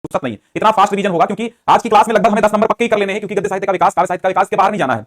फुर्सत नहीं है, इतना फास्ट रिवीजन होगा क्योंकि आज की क्लास में लगभग हमें 10 नंबर पक्के ही कर लेने हैं, क्योंकि गद्य साहित्य का विकास, काव्य साहित्य का विकास के बाहर नहीं जाना है।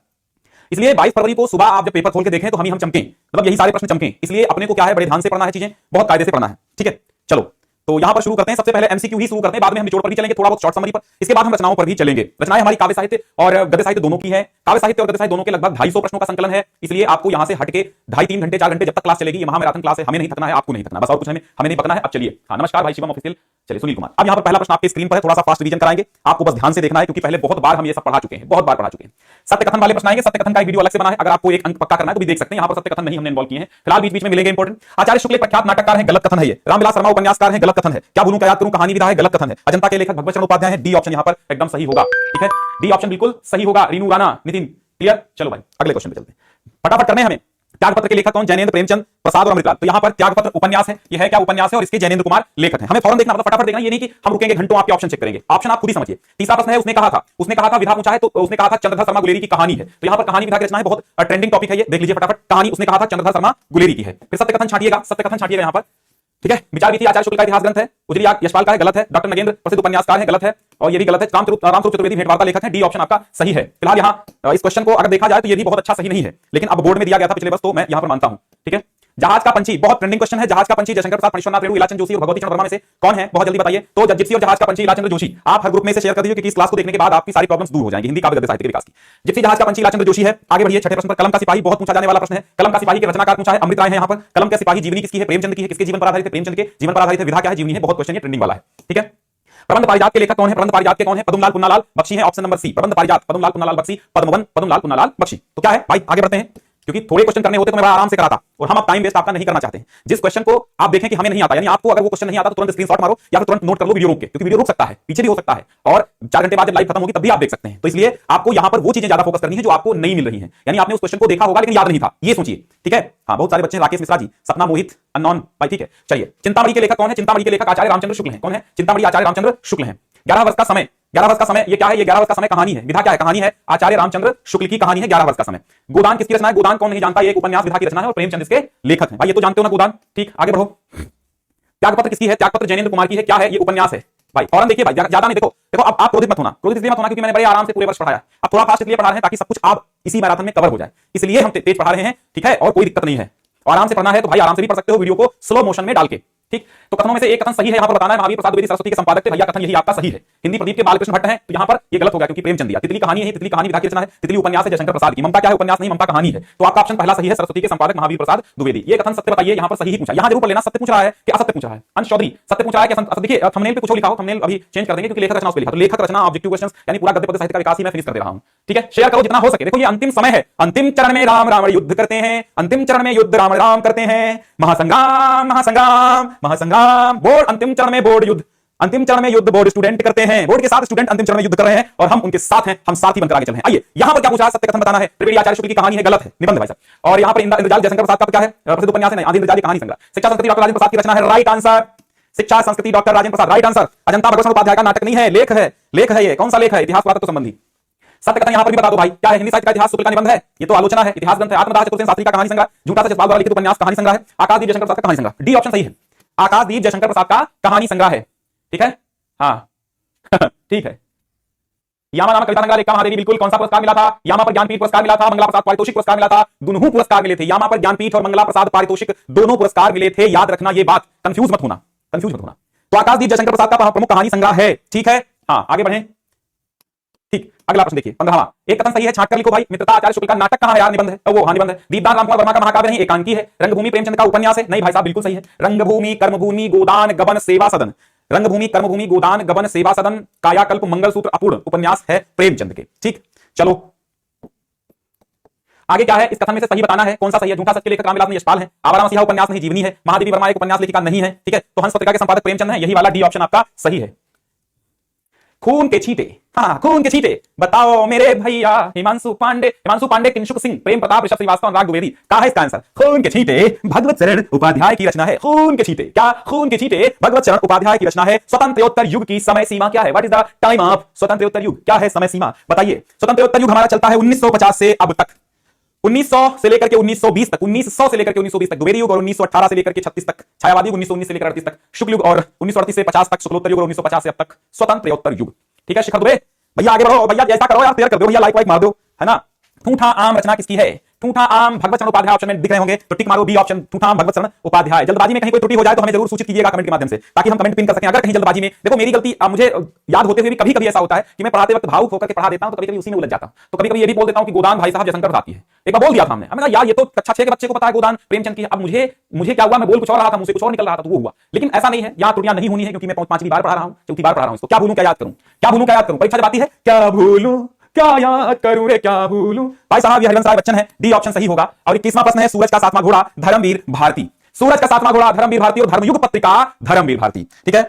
इसलिए 22 फरवरी को सुबह आप जब पेपर खोल के देखें तो हम चमकें, मतलब यही सारे प्रश्न चमकें। इसलिए अपने को क्या है, बड़े ध्यान से पढ़ना है, चीजें बहुत कायदे से पढ़ना है, ठीक है। चलो तो यहां पर शुरू करते हैं। सबसे पहले एमसीक्यू ही शुरू करते हैं, बाद में हम निचोड़ पर भी चलेंगे, थोड़ा बहुत शॉर्ट समरी पर, इसके बाद हम रचनाओं पर भी चलेंगे। रचनाएं हमारी काव्य साहित्य और गद्य साहित्य दोनों की है। काव्य साहित्य और गद्य साहित्य दोनों के लगभग 250 प्रश्नों का संकलन है, इसलिए आपको यहां से हटके 2.5-3 घंटे 4 घंटे जब तक क्लास चलेगी, ये महामैराथन क्लास है, हमें नहीं थकना है, आपको नहीं थकना, बस और कुछ हमें नहीं पकना है। अब चलिए, हाँ नमस्कार भाई शिवम ऑफिशियल, चलिए सुनील कुमार। अब यहां पर पहला प्रश्न आपके स्क्रीन पर है, थोड़ा सा फास्ट रिवीजन कराएंगे, आपको बस ध्यान से देखना है, क्योंकि पहले बहुत बार हम ये सब पढ़ा चुके हैं, बहुत बार पढ़ा चुके हैं। सत्य कथन वाले प्रश्न आएंगे, सत्य कथन का एक वीडियो अलग से बना है, अगर आपको एक अंक पक्का करना है तो भी देख सकते हैं। यहां पर सत्य कथन नहीं हमने इन्वॉल्व किए हैं, फिलहाल बीच बीच में मिलेंगे इंपॉर्टेंट। आचार्य शुक्ल प्रख्यात नाटककार है, गलत कथन है ये। रामविलास शर्मा उपन्यासकार है, गलत कथन है। क्या भूलूं क्या याद करूं कहानी विधा है, गलत कथन है। अजंता के लेखक भगवत चरण उपाध्याय है, डी ऑप्शन यहां पर एकदम सही होगा, ठीक है, डी ऑप्शन बिल्कुल सही होगा। रीनू राणा, नितिन क्लियर। चलो भाई अगले क्वेश्चन पे चलते हैं, फटाफट करने हमें। त्यागपत्र के लेखक कौन? जैनेंद्र प्रेमचंद, प्रसाद और अमृतलाल। तो यहां पर त्यागपत्र उपन्यास है, ये है क्या उपन्यास है, और इसके जैनेंद्र कुमार लेखक हैं। हमें फौरन देखना, मतलब फटाफट देखना, ये नहीं कि हम रुकेंगे घंटों आपके ऑप्शन चेक करेंगे, ऑप्शन आप खुद ही समझिए। तीसरा प्रश्न है, उसने कहा था विधा पूछा है, तो उसने कहा था चंद्रधर शर्मा गुलेरी की कहानी है। तो यहां पर कहानी विधा की रचना है, बहुत ट्रेंडिंग टॉपिक है ये, देख लीजिए फटाफट। कहानी उसने कहा था चंद्रधर शर्मा गुलेरी की है। फिर सत्य कथन छाटिएगा, सत्य कथन छाटिएगा यहां पर, ठीक है। विचार भी थी, आचार्य शुक्ल का इतिहास ग्रंथ है, उजरी यशपाल का है, गलत है। डॉक्टर नगेंद्र प्रसिद्ध उपन्यासकार है, गलत है, और ये भी गलत है। रामस्वरूप चतुर्वेदी भेंटवार्ता लेखक है, डी ऑप्शन आपका सही है। फिलहाल यहाँ इस क्वेश्चन को अगर देखा जाए तो ये भी बहुत अच्छा सही नहीं है, लेकिन अब बोर्ड में दिया गया था पिछले वर्ष, तो मैं यहां पर मानता हूं, ठीक है। जहाज का पंछी, बहुत ट्रेंडिंग क्वेश्चन है। जहाज का पंछी जयशंकर प्रसाद, फणीश्वरनाथ रेणु, इलाचंद जोशी और भगवती चरण वर्मा में से कौन है? बहुत जल्दी बताइए। तो जिप्सी और जहाज का पंछी इलाचंद जोशी, आप हर ग्रुप में से शेयर कर दीजिए, क्योंकि इस क्लास को देखने के बाद आपकी सारी प्रॉब्लम्स दूर हो जाएंगी हिंदी काव्य गद्य साहित्य के विकास की। जिप्सी जहाज का पंछी इलाचंद जोशी है। आगे बढ़िए, छठे प्रश्न पर। कलम का सिपाही, बहुत पूछा जाने वाला प्रश्न है। कलम का सिपाही के रचनाकार पूछा है, अमृत राय है यहां पर। कलम का सिपाही जीवनी किसकी है? प्रेमचंद की है। किसके जीवन पर आधारित है? प्रेमचंद के जीवन पर आधारित है। विधा क्या है? जीवनी है। बहुत क्वेश्चन ये ट्रेंडिंग वाला है, ठीक है। प्रबंध पारिजात के लेखक कौन है? प्रबंध पारिजात के कौन है? पद्मलाल पुन्नालाल बख्शी है, ऑप्शन नंबर सी। प्रबंध पारिजात, पद्मलाल पुन्नालाल बख्शी, पद्मलाल पुन्नालाल बख्शी। तो क्या है भाई, आगे बढ़ते हैं, क्योंकि थोड़े क्वेश्चन करने होते तो मैं बड़ा आराम से कराता, और हम अब टाइम वेस्ट आपका नहीं करना चाहते हैं। जिस क्वेश्चन को आप देखें कि हमें नहीं आता, यानी आपको अगर वो क्वेश्चन नहीं आता तो तुरंत स्क्रीनशॉट मारो या फिर तुरंत नोट कर लो वीडियो रोक के, क्योंकि वीडियो रुक सकता है, पीछे भी हो सकता है, और 4 घंटे बाद जब लाइव खत्म होगी तब भी आप देख सकते हैं। तो इसलिए आपको यहां पर वो चीजें ज्यादा फोकस करनी है जो आपको नहीं मिल रही है, यानी आपने उस क्वेश्चन को देखा होगा लेकिन याद नहीं था, ये सोचिए, ठीक है। हाँ, बहुत सारे बच्चे, राकेश मिश्रा जी, सपना मोहित, अननोन भाई, ठीक है। चलिए, चिंतामणि के लेखक कौन है? चिंतामणि के लेखक आचार्य रामचंद्र शुक्ल हैं। कौन है? चिंतामणि आचार्य रामचंद्र शुक्ल हैं। 11 वर्ष का समय, 11 वर्ष का समय, ये क्या है? ये 11 वर्ष का समय कहानी है। विधा क्या है? कहानी है। आचार्य रामचंद्र शुक्ल की कहानी है, 11 वर्ष का समय। गोदान किसकी रचना है? गोदान कौन नहीं जानता, ये एक उपन्यास विधा की रचना है, और प्रेमचंद इसके लेखक हैं। भाई ये तो जानते हो ना गोदान, ठीक। आगे बढ़ो। त्यागपत्र किसकी है? त्यागपत्र जैनेंद्र कुमार की है। क्या है? ये उपन्यास है भाई। फौरन देखिए भाई, ज्यादा नहीं, देखो अब आप क्रोधित मत होना, क्रोधित इसलिए मत होना क्योंकि मैंने बड़े आराम से पूरे वर्ष पढ़ाया। अब थोड़ा फास्ट इसलिए पढ़ा रहे हैं ताकि सब कुछ आप इसी मैराथन में कवर हो जाए, इसलिए हम तेज पढ़ा रहे हैं, ठीक है। और कोई दिक्कत नहीं है, और आराम से पढ़ना है तो भाई आराम से भी पढ़ सकते हो, वीडियो को स्लो मोशन में डाल के, ठीक। तो कथनों में से एक कथन सही है, यहां पर बताना है। महावीर प्रसाद द्विवेदी सरस्वती के संपादक थे भैया, कथन यही आपका सही है। हिंदी प्रदीप के बालकृष्ण भट्ट हैं, तो यहां पर ये गलत हो गया क्योंकि प्रेमचंद दिया। तितली कहानी है, तितली कहानी विधा की रचना है, तितली उपन्यास है जयशंकर प्रसाद की। ममता क्या है? उपन्यास नहीं, ममता कहानी है। तो आपका ऑप्शन पहला सही है, सरस्वती के संपादक महावीर प्रसाद द्विवेदी। ये कथन सत्य बताइए, यहां पर सही ही पूछा, यहां जरूर पढ़ लेना, सत्य पूछ रहा है कि असत्य पूछा है। अंश चौधरी, सत्य पूछा है कि असत्य? देखिए थंबनेल पे कुछ लिखा हो, थंबनेल अभी चेंज कर देंगे क्योंकि लेखक रचना उस पे लिखा, तो लेखक रचना ऑब्जेक्टिव क्वेश्चंस, यानी पूरा गद्य पद्य साहित्य का विकास ही मैं फिनिश कर दे रहा हूं, ठीक है। शेयर करो जितना हो सके। देखो ये अंतिम समय है, अंतिम चरण में राम रावण युद्ध करते हैं, अंतिम चरण में युद्ध राम राम करते हैं, महासंग्राम महासंग्राम महासंग्राम, बोर्ड अंतिम चरण में बोर्ड युद्ध, अंतिम चरण में युद्ध बोर्ड स्टूडेंट करते हैं, बोर्ड के साथ स्टूडेंट अंतिम चरण में युद्ध कर रहे हैं, और हम उनके साथ हैं, हम साथी बनकर आगे चल रहे हैं। आइए यहां पर क्या पूछा है? सत्य कथन बताना है। त्रिवेणी आचार्य शुक्ल की कहानी है, गलत है, निबंध भाई साहब। और यहां पर इंद्रजाल जयशंकर प्रसाद का क्या है? प्रसिद्ध उपन्यास है, आदि इंद्रजाल कहानी संग्रह। शिक्षा संस्कृति डॉक्टर राजेंद्र प्रसाद की रचना है, राइट आंसर। शिक्षा संस्कृति doctor Rajendra Prasad, right answer. Ajanta भगवत उपाध्याय का नाटक नहीं है, लेख है, लेख है। ये कौन सा लेख है? इतिहास पुरातत्व संबंधी। सत्य कथन यहां पर भी बता दो भाई, क्या है? हिंदी साहित्य का इतिहास शुक्ल का निबंध है, ये तो आलोचना है, इतिहास ग्रंथ है। आत्मदाह चतुर्सेन शास्त्री का कहानी संग्रह, झूठा सा जसपाल द्वारा लिखित उपन्यास कहानी संग्रह है। आकाशदीप जयशंकर प्रसाद का कहानी संग्रह, डी ऑप्शन सही है। आकाशदीप जयशंकर प्रसाद का कहानी संग्रह है, ठीक है, हाँ ठीक है। यामा नामक कविता संग्रह, रेखा महादेवी, बिल्कुल। कौन सा पुरस्कार मिला था? यामा पर ज्ञानपीठ पुरस्कार मिला था, मंगला प्रसाद पारितोषिक पुरस्कार मिला था, दोनों पुरस्कार मिले थे। यामा पर ज्ञानपीठ और मंगला प्रसाद पारितोषिक दोनों पुरस्कार मिले थे, याद रखना ये बात, कंफ्यूज मत होना, कंफ्यूज मत होना। तो आकाशदीप जयशंकर प्रसाद का प्रमुख कहानी संग्रह है, ठीक है। हाँ आगे बढ़े, ठीक। अगला प्रश्न देखिए, 15वां। एक कथन सही है, छांट कर लिखो भाई। मित्रता आचार्य शुक्ल का नाटक कहां है यार? निबंध है वो, हाँ निबंध है। दीपदान रामकुमार वर्मा का महाकाव्य नहीं, एकांकी है। रंगभूमि प्रेमचंद का उपन्यास है, नहीं भाई साहब बिल्कुल सही है। रंगभूमि कर्मभूमि गोदान गबन सेवा सदन, रंगभूमि कर्मभूमि गोदान गबन सेवा सदन, कायाकल्प मंगलसूत्र अपूर्ण उपन्यास है प्रेमचंद के, ठीक। चलो आगे क्या है? इस कथन में से सही बताना है, कौन सा सही है? झूठा सच के लेखक रामविलास यशपाल है, आवारा मसीहा उपन्यास नहीं, जीवनी है। महादेवी वर्मा एक उपन्यास लेखिका नहीं है, ठीक है। तो हंस पत्रिका के संपादक प्रेमचंद है, यही वाला डी ऑप्शन आपका सही है। खून के छींटे, हाँ खून के छींटे, बताओ मेरे भैया। हिमांशु पांडे, किंशुक सिंह, प्रेम प्रताप, ऋषभ श्रीवास्तव, अनुराग द्विवेदी, क्या है इसका आंसर? खून के छींटे भगवत चरण उपाध्याय की रचना है। खून के छींटे, क्या? खून के छींटे भगवत चरण उपाध्याय की रचना है। स्वतंत्रोत्तर युग की समय सीमा क्या है? What is the time of स्वतंत्रोत्तर युग? क्या है समय सीमा बताइए? स्वतंत्रोत्तर युग हमारा चलता है 1950 से अब तक, 1900 से लेकर के 1920 तक, 1900 से लेकर के 1920 तक द्विवेदी युग और 1918 से लेकर के 36 तक छायावादी युग, 1919 से लेकर 38 तक शुक्ल युग और 1938 से 50 तक शुक्लोत्तर युग और 1950 से अब तक स्वतंत्र युग। ठीक है शिखर दुबे, भैया आगे बढ़ो भैया, जैसा करो यार, शेयर कर दो भैया, लाइक वाइक मार दो, है ना। ठूठा आम रचना किसकी है? ठूठा आम भगवत चरण उपाध्याय ऑप्शन में दिख रहे होंगे तो टिक मारो बी ऑप्शन, ठूठा आम भगवत चरण उपाध्याय। जल्दबाजी में कहीं कोई त्रुटि हो जाए तो हमें जरूर सूचित कीजिएगा कमेंट के माध्यम से, ताकि हम कमेंट पिन कर सकें। अगर कहीं जल्दबाजी में, देखो मेरी गलती मुझे याद होते हुए भी कभी कभी ऐसा होता है कि मैं पढ़ाते वक्त भावुक होकर के पढ़ा देता हूं, तो कभी कभी उसी में उलझ जाता हूं, तो कभी कभी ये भी बोल देता हूं कि गोदान भाई साहब जयशंकर प्रसाद की है। एक बार बोल दिया था हमने, हमने कहा यार ये तो कक्षा 6 के बच्चे को पता है गोदान प्रेमचंद की है। अब मुझे क्या हुआ, मैं बोल कुछ और रहा था, मुझसे कुछ और निकल रहा था, तो वो हुआ। लेकिन ऐसा नहीं है, यहाँ त्रुटियां नहीं होनी है, क्योंकि मैं 5वीं बार पढ़ा रहा हूं, 4थी बार पढ़ा रहा हूं इसको। क्या भूलूं क्या याद करूं, क्या भूलूं क्या याद करूं, परीक्षा जब आती है क्या भूलूं क्या याद करूं रे क्या भूलूं। भाई साहब ये हरिवंश राय बच्चन है, डी ऑप्शन सही होगा। और 21वां प्रश्न है, सूरज का 7वां घोड़ा धर्मवीर भारती। सूरज का 7वां घोड़ा धर्मवीर भारती और धर्मयुग पत्रिका धर्मवीर भारती। ठीक है,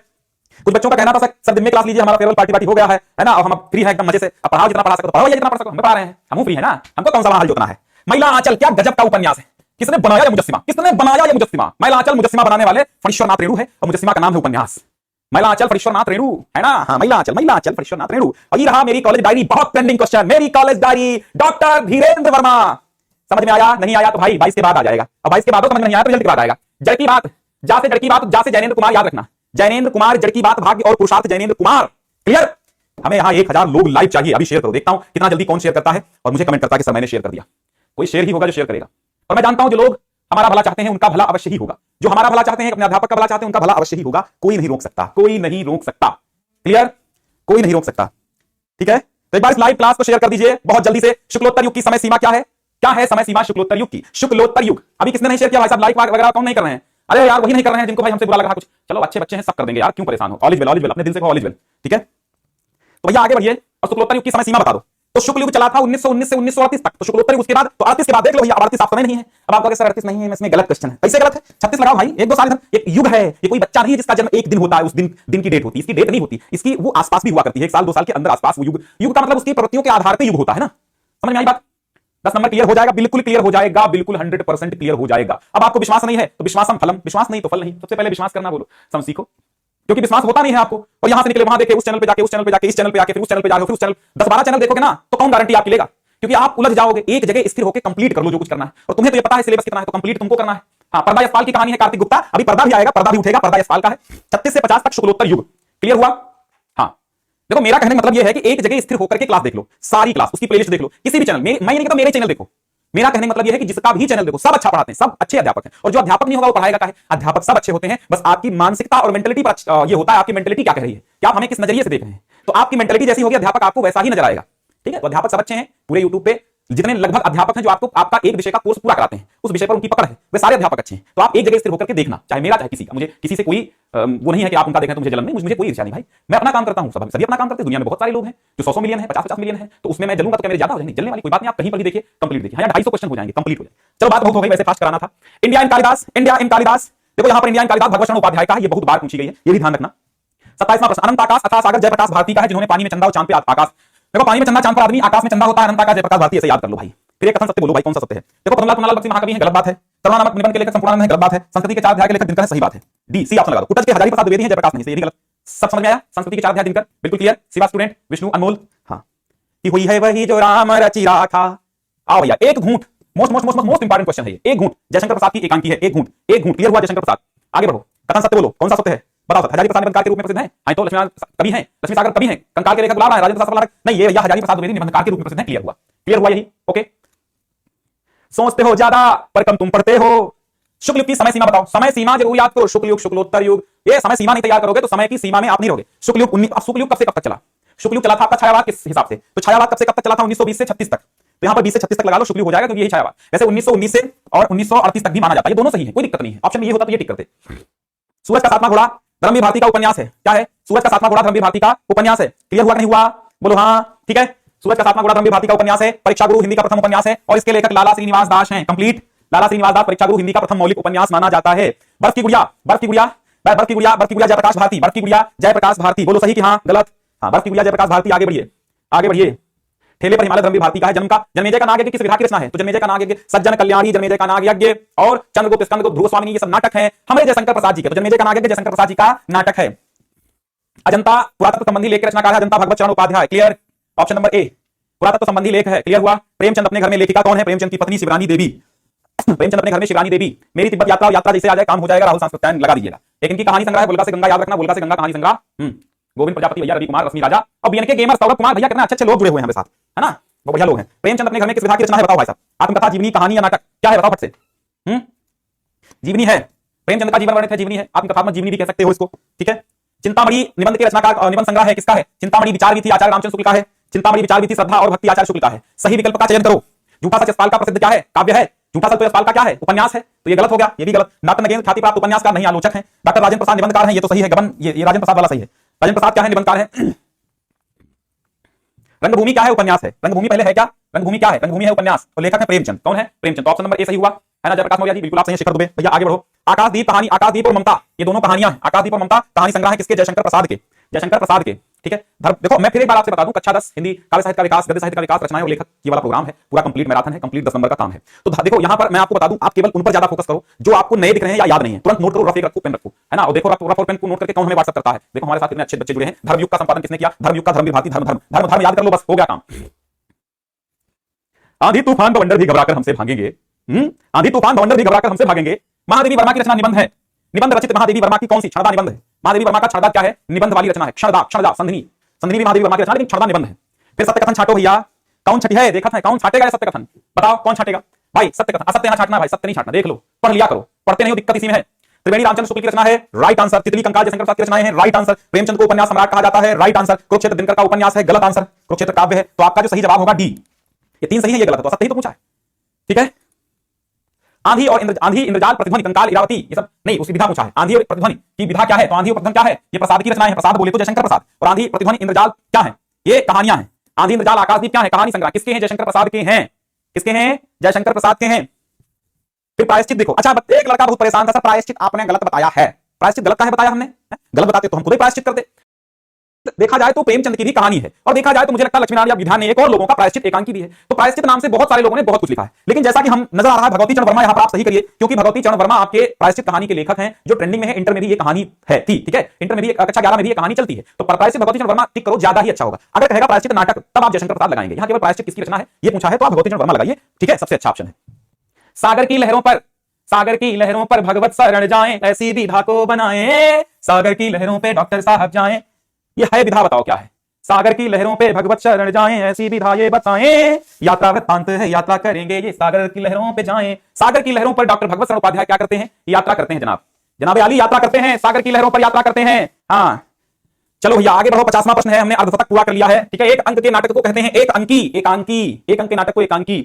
कुछ बच्चों का कहना था सर दिन में क्लास लीजिए, हमारा फेयरवेल पार्टी हो गया है ना, और हम फ्री है एकदम मजे से, अब पढ़ाओ जितना पढ़ा सको, पढ़ाओ जितना पढ़ा सको, हम पढ़ा रहे हैं, हम फ्री है ना, हमको कौन सा हाल जोतना है। महिला आंचल क्या गजब का उपन्यास है, किसने बनाया ये मुजस्सिमा, किसने बनाया ये मुजस्सिमा। महिला आंचल मुजस्सिमा बनाने वाले फणीश्वरनाथ रेणु है, और मुजस्सिमा का नाम है उपन्यास। महिला आंचल फणीश्वरनाथ रेणु है ना, हाँ महिला आंचल फणीश्वरनाथ रेणु। और ये रहा मेरी कॉलेज डायरी, बहुत ट्रेंडिंग क्वेश्चन, मेरी college diary doctor Dhirendra Verma. समझ में आया, नहीं आया तो भाई 22 के बाद आ जाएगा, अब 22 के बाद समझ में नहीं आया तो रिजल्ट के बाद आएगा। जड़ की बात जा से, जड़ की बात जा से जैनेन्द्र कुमार याद रखना, जैनेन्द्र कुमार, जड़ की बात भाग्य और पुरुषार्थ जैनेन्द्र कुमार। क्लियर, हमें यहाँ 1000 लोग लाइव चाहिए, अभी शेयर करो, देखता हूं कितना जल्दी कौन शेयर करता है और मुझे कमेंट करता है कि सर मैंने शेयर कर दिया। कोई शेयर ही होगा जो शेयर करेगा, और मैं जानता हूं जो लोग हमारा भला चाहते हैं उनका भला अवश्य ही होगा, जो हमारा भला चाहते हैं, अपने अध्यापक का भला चाहते हैं, उनका भला अवश्य ही होगा। कोई नहीं रोक सकता, कोई नहीं रोक सकता। क्लियर, कोई नहीं रोक सकता। ठीक है, तो एक बार इस लाइव क्लास को शेयर कर दीजिए बहुत जल्दी से। शुक्लोत्तर युग की समय सीमा क्या है, क्या है समय सीमा शुक्लोत्तर युग की? शुक्लोत्तर युग अभी किसने नहीं शेयर किया भाई साहब, लाइक वगैरह कौन नहीं कर रहे हैं? अरे यार वही नहीं कर रहे हैं जिनको भाई हमसे बुरा लगा कुछ, चलो अच्छे बच्चे हैं सब कर देंगे यार, क्यों परेशान हो। ऑल इज वेल, अपने दिल से कहो ऑल इज वेल। ठीक है, तो भैया आगे बढ़िए और शुक्लोत्तर युग की समय सीमा बता दो। तो शुक्ल युग चला था 1919 से 1938 तक, तो शुक्लोत्तर युग उसके बाद, तो 38 के बाद देख लो भैया, 38 आप समय नहीं है। अब आप कहोगे सर 38 नहीं है, इसमें गलत क्वेश्चन है। कैसे गलत है? 36 लगाओ भाई, 1-2 साल, एक युग है, ये कोई बच्चा नहीं है जिसका जन्म एक दिन होता है, उस दिन की डेट होती है, इसकी डेट नहीं होती, इसकी वो आसपास भी हुआ करती है, 1 साल 2 साल के अंदर आसपास वो युग का मतलब उसकी प्रवृत्तियों के आधार पर युग होता है ना। समझ में आई बात? 10 नंबर क्लियर हो जाएगा, बिल्कुल क्लियर हो जाएगा, बिल्कुल 100% क्लियर हो जाएगा। अब आपको विश्वास नहीं है तो विश्वासम फलम, विश्वास नहीं तो फल नहीं। सबसे पहले विश्वास करना बोलो, समझ सीखो, क्योंकि विश्वास होता नहीं है आपको, और यहां से निकले वहां देखे, उस चैनल पे जाके, उस चैनल पे जाके, इस चैनल पे आके, फिर उस चैनल पे जाओगे, फिर उस चैनल 10-12 चैनल देखोगे ना, तो कौन गारंटी आपकी लेगा? क्योंकि आप उलझ जाओगे। एक जगह स्थिर होकर कंप्लीट कर लो जो कुछ करना है, और तुम्हें तो ये पता है सिलेबस कितना है, तो कंप्लीट तुमको करना है। हाँ, पर्दा यशपाल की कहानी है कार्तिक गुप्ता, अभी पर्दा भी आएगा, पर्दा भी उठेगा, पर्दा यशपाल का है। 36 से 50 तक शुक्लोत्तर युग क्लियर हुआ। हाँ देखो, मेरा कहने का मतलब यह है कि एक जगह स्थिर होकर के क्लास देख लो, सारी क्लास, उसकी प्लेलिस्ट देख लो, किसी भी चैनल मैं नहीं कहता मेरे चैनल देखो। मेरा कहने का मतलब यह है कि जिसका भी चैनल देखो, सब अच्छा पढ़ाते हैं, सब अच्छे अध्यापक हैं, और जो अध्यापक नहीं होगा वो पढ़ाएगा क्या है? अध्यापक सब अच्छे होते हैं, बस आपकी मानसिकता और मेंटलिटी पर ये होता है, आपकी मेंटलिटी क्या कह रही है, कि आप हमें किस नजरिए से देख रहे हैं। तो आपकी मेंटलिटी जैसी होगी, अध्यापक आपको वैसा ही नजर आएगा। ठीक है, तो अध्यापक सब अच्छे हैं पूरे यूट्यूब पे, जितने लगभग अध्यापक हैं जो आपको आपका एक विषय का कोर्स पूरा कराते हैं, उस विषय पर उनकी पकड़ है, वे सारे अध्यापक अच्छे हैं। तो आप एक जगह स्थिर होकर के देखना, चाहे मेरा चाहे किसी का, मुझे किसी से कोई वो नहीं है कि आप उनका देखें तो मुझे जलन नहीं, मुझे कोई ईर्ष्या नहीं भाई, मैं अपना काम करता हूं, सभी अपना काम करते हैं। दुनिया में बहुत सारे लोग हैं जो 100 मिलियन है, 50 मिलियन है, तो उसमें मैं जलूंगा तो क्या मेरे ज्यादा हो जाएंगे? जलने वाली कोई बात नहीं, आप कहीं पर भी देखिए कंप्लीट देखिए, हाँ 250 क्वेश्चन हो जाएंगे, कंप्लीट हो जाए। चलो बात बहुत हो गई, वैसे फास्ट कराना था। India in Kalidas, India in Kalidas, देखो यहाँ पर इंडिया इन कालिदास भगवत चरण उपाध्याय का है, ये बहुत बार पूछी गई है, ये भी ध्यान रखना। 27वां प्रश्न, अनंत आकाश अथवा सागर जयप्रकाश भारती का है, जिन्होंने पानी में चंदा और चांद पे आकाश। देखो पानी में चंदा चांद पर आदमी, आकाश में चंदा होता है, अनंत आकाश जयप्रकाश भारती, ऐसे याद कर लो भाई। फिर एक कथन सत्य बोलो भाई, कौन सा सत्य है? देखो कमलालाल बख्शी महाकवि हैं, गलत बात है। करुणा नामक निबंध के लेखक संपूर्णानंद हैं, गलत बात है। संस्कृति के 4 अध्याय के लेखक दिनकर हैं, सही बात है। डी सी ऑप्शन लगा दो। कुटज के हजारी प्रसाद द्विवेदी हैं, जयप्रकाश नहीं, ये भी गलत। सब समझ में आया? संस्कृति के 4 अध्याय दिनकर, बिल्कुल क्लियर। शिवा स्टूडेंट, विष्णु अनमोल, हाँ कि हुई है वही जो राम रचि राखा। आओ भैया, एक घूंट, मोस्ट इंपॉर्टेंट क्वेश्चन है ये। एक घूंट जयशंकर प्रसाद की एकांकी है, एक घूंट क्लियर हुआ जयशंकर प्रसाद। आगे बढ़ो, कथन सत्य बोलो, कौन सा सत्य है बताओ? हजारी प्रसाद निबंधकार के रूप में प्रसिद्ध है, तो लक्ष्मी कवि हैं, लक्ष्मी सागर कवि हैं, कंकाल के लेखक बुला रहा है राजेंद्र प्रसाद नहीं, ये भैया हजारी प्रसाद द्विवेदी निबंधकार के रूप में प्रसिद्ध है। क्लियर हुआ यही? ओके, सोचते हो ज्यादा पर कम तुम पढ़ते हो। शुक्ल युग की समय सीमा बताओ, समय सीमा जरूर याद करो, शुक्ल युग शुक्लोत्तर युग, ये समय सीमा नहीं तैयार करोगे तो समय की सीमा में आप नहीं रहोगे। शुक्ल युग 19, शुक्ल युग कब से कब तक चला? शुक्ल युग चला था आपका छायावाद किस हिसाब से? तो छायावाद कब से कब तक चला था? 1920 से 36 तक, तो यहां पर 20 से 36 तक लगा लो, शुक्ल युग हो जाएगा, क्योंकि यही छायावाद। वैसे 1919 से और 1938 तक भी माना जाता है, ये दोनों सही है, कोई दिक्कत नहीं है। ऑप्शन में ये होता तो ये टिक करते। सूरज का 7वां घोड़ा धर्मवीर भारती का उपन्यास है, क्या है? सूरज का 7वां घोड़ा धर्मवीर भारती का उपन्यास है। क्लियर हुआ नहीं हुआ? बोलो हाँ, ठीक है। सूरज का 7वां घोड़ा धर्मवीर भारती का उपन्यास है, परीक्षा गुरु हिंदी का प्रथम उपन्यास है, और इसके लेखक लाला श्रीनिवास दास हैं। कंप्लीट, लाला श्रीनिवास दास परीक्षा गुरु हिंदी का प्रथम मौलिक उपन्यास माना जाता है। बर्फ की गुड़िया जयप्रकाश भारती, बर्फ की गुड़िया जयप्रकाश भारती, बोलो सही कि हाँ गलत? हाँ, बर्फ की गुड़िया जयप्रकाश भारती। आगे बढ़िए, आगे बढ़िए। ठेले पर हिमालय धर्मवीर भारती का है। जन्मेजय का नाग यज्ञ किस विधा की रचना है? तो जन्मेजय का नाग यज्ञ सज्जन कल्याणी, जन्मेजय का नाग यज्ञ और चंद्रगुप्त स्कंदगुप्त ध्रुव स्वामिनी, ये सब नाटक है हमारे जयशंकर प्रसाद जी के। तो जन्मेजय का नाग यज्ञ जयशंकर प्रसाद जी का नाटक है। अजंता पुरातत्व संबंधी लेख के रचनाकार है Ajanta Bhagwat Charan Upadhyay. Clear, option number A पुरातत्व संबंधी लेख है। क्लियर हुआ? प्रेमचंद अपने घर में लेखिका कौन है? प्रेमचंद की पत्नी शिवरानी देवी। प्रेमचंद अपने घर में शिवरानी देवी। मेरी तिब्बत यात्रा, यात्रा जैसे आ जाए काम हो जाएगा, राहुल सांस्कृतिक लगा दीजिएगा। एक इनकी कहानी संग्रह है, वोल्गा से गंगा, याद रखना, वोल्गा से गंगा कहानी संग्रह। गोविंद प्रजापति भैया, रवि कुमार, रश्मि राजा और बीएनके गेमर सौरभ कुमार भैया, कितने अच्छे लोग जुड़े हुए हैं हमारे साथ, है ना, वो बढ़िया लोग हैं। प्रेमचंद अपने घर में किस विधा की रचना है बताओ भाई साहब? आत्मकथा, जीवनी, कहानी या नाटक? क्या है बताओ फट से। जीवनी है। प्रेमचंद का जीवन वर्णित है, जीवनी है। आत्मकथात्मक जीवनी भी कह सकते हो इसको, ठीक है। चिंतामणि निबंध के रचनाकार, निबंध संग्रह है, किसका है? चिंतामणि विचार विधि आचार्य रामचंद्र शुक्ल का है। चिंतामणि विचार विधि श्रद्धा और भक्ति आचार्य शुक्ल का है। सही विकल्प का चयन करो। झूठा सच यशपाल का प्रसिद्ध क्या है? काव्य है। झूठा सच तो यशपाल का क्या है? उपन्यास है। तो ये गलत हो गया, ये भी गलत। डॉक्टर नगेंद्र ख्याति प्राप्त उपन्यासकार नहीं, आलोचक हैं। डॉक्टर राजेंद्र प्रसाद निबंधकार हैं, ये तो सही है। गबन, ये राजेंद्र प्रसाद वाला सही है। राजेंद्र प्रसाद क्या है? निबंधकार है। रंगभूमि क्या है? उपन्यास है। रंगभूमि पहले है क्या? रंगभूमि क्या है? रंगभूमि है उपन्यास। और लेखक है प्रेमचंद। कौन है? प्रेमचंद। तो ऑप्शन नंबर ए सही हुआ, है ना जयप्रकाश मौर्य जी, बिल्कुल आप सही। शिखर दुबे भैया आगे बढ़ो। आकाशदीप कहानी, आकाशदीप और ममता, ये दोनों कहानियां हैं। आकाशदीप और ममता कहानी संग्रह है किसके? जयशंकर प्रसाद के। जयशंकर प्रसाद के, ठीक है। देखो मैं फिर एक बार आपसे बता दूं, कक्षा 10 हिंदी काव्य साहित्य का विकास, गद्य साहित्य का विकास, रचनाएं और लेखक ये वाला प्रोग्राम है, पूरा कंप्लीट मैराथन है, कंप्लीट 10 नंबर का काम है। तो देखो यहां पर मैं आपको बता दूं, आप केवल उन पर ज्यादा फोकस करो जो आपको नए दिख रहे हैं या याद नहीं है। तुरंत नोट करो, रफ एक रखो, पेन रखो, है ना। और देखो रफ और पेन को नोट करके कौन हमें व्हाट्सएप करता है। देखो हमारे साथ कितने अच्छे बच्चे जुड़े हैं। धर्मयुग का संपादन किसने किया? धर्मयुग का धर्मवीर भारती, धर्म धर्म धर्म धर्म याद कर लो, बस हो गया काम। आंधी तूफान बवंडर भी घबराकर हमसे भागेंगे। आंधी तूफान बवंडर भी घबराकर हमसे भागेंगे। महादेवी वर्मा की रचना निबंध है। निबंध रचित महादेवी वर्मा की कौन सी? क्षणदा निबंध है। महादेवी वर्मा का क्षणदा क्या है? निबंध वाली रचना है। क्षणदा, क्षणदा, संधिनी, संधिनी भी महादेवी वर्मा की रचना, लेकिन क्षणदा निबंध है। फिर सत्यकथन छाटो भैया। कौन छठी है? देखा था कौन छाटेगा सत्यकथन? बताओ कौन छाटेगा भाई सत्यकथन? असत्य यहां छाटना भाई, सत्य नहीं छाटना। देख लो, पढ़ लिया करो, पढ़ते नहीं हो, दिक्कत इसी में है। त्रिवेणी रामचंद्र शुक्ल की रचना है, राइट आंसर। तितली कंकाल जयशंकर प्रसाद की रचनाएं हैं, राइट आंसर। प्रेमचंद को उपन्यास सम्राट कहा जाता है, राइट आंसर। कुरुक्षेत्र दिनकर का उपन्यास है, गलत आंसर। कुरुक्षेत्र काव्य है। तो आपका जो सही जवाब होगा डी। ये 3 सही है, ये गलत है, तो सत्य ही तो पूछा है, ठीक है। आंधी और आंधी, इंद्रजाल, प्रतिध्वनि, कंकाल, इरावती, ये सब नहीं, उसकी विधा पूछा है। आंधी और प्रतिध्वनि की विधा क्या है? तो आंधी और प्रतिध्वनि क्या है? ये प्रसाद की रचनाएं है। प्रसाद बोले तो जयशंकर प्रसाद। और आंधी, प्रतिध्वनि, इंद्रजाल क्या है? ये कहानियां हैं। आंधी, इंद्रजाल, आकाशदीप क्या है? कहानी संग्रह। किसके हैं? जयशंकर प्रसाद के हैं। किसके हैं? जयशंकर प्रसाद के हैं। फिर प्रायश्चित देखो। अच्छा, एक लड़का बहुत परेशान था, सर प्रायश्चित आपने गलत बताया है। प्रायश्चित गलत का है बताया हमने? गलत बताते तो हम खुद ही प्रायश्चित करते। देखा जाए तो प्रेमचंद की भी कहानी है, और देखा जाए तो मुझे लगता है लक्ष्मीनारायण या विधान ने एक और लोगों का प्रायश्चित एकांकी भी है। तो प्रायश्चित नाम से बहुत सारे लोगों ने बहुत कुछ लिखा है, लेकिन जैसा कि हम नजर आ रहा है भगवती चरण वर्मा, यहां पर आप सही करिए, क्योंकि भगवती चरण वर्मा आपके प्रायश्चित कहानी के लेखक हैं, जो ट्रेंडिंग में है। इंटर में भी ये कहानी है थी, ठीक है। इंटर में भी, कक्षा 11 में भी ये कहानी चलती है। तो प्रायश्चित भगवती चरण वर्मा टिक करो, ज्यादा ही अच्छा होगा। अगर कहेगा प्रायश्चित नाटक, तब आप जयशंकर प्रसाद लगाएंगे। यहां केवल प्रायश्चित किसकी रचना है ये पूछा है, तो आप भगवती चरण वर्मा लगाइए, ठीक है, सबसे अच्छा ऑप्शन है। सागर की लहरों पर, सागर की लहरों पर भगवत शरण जाएं, ऐसी विधा को बनाएं। सागर की लहरों पे डॉक्टर साहब जाएं, ये है विधा, बताओ क्या है? सागर की लहरों पे भगवत शरण जाएं, ऐसी विधा ये बताएं। यात्रा वृत्तांत है, यात्रा करेंगे ये, सागर की लहरों पे जाएं। सागर की लहरों पर डॉक्टर भगवत शरण उपाध्याय क्या करते हैं? यात्रा करते हैं जनाब। जनाब आली यात्रा करते हैं, सागर की लहरों पर यात्रा करते हैं। हाँ चलो भैया आगे बढ़ो। 50वां प्रश्न है, हमने अर्धशतक पूरा कर लिया है, ठीक है। एक अंक के नाटक को कहते हैं एक अंकी, एकांकी। एक अंक के नाटक को एकांकी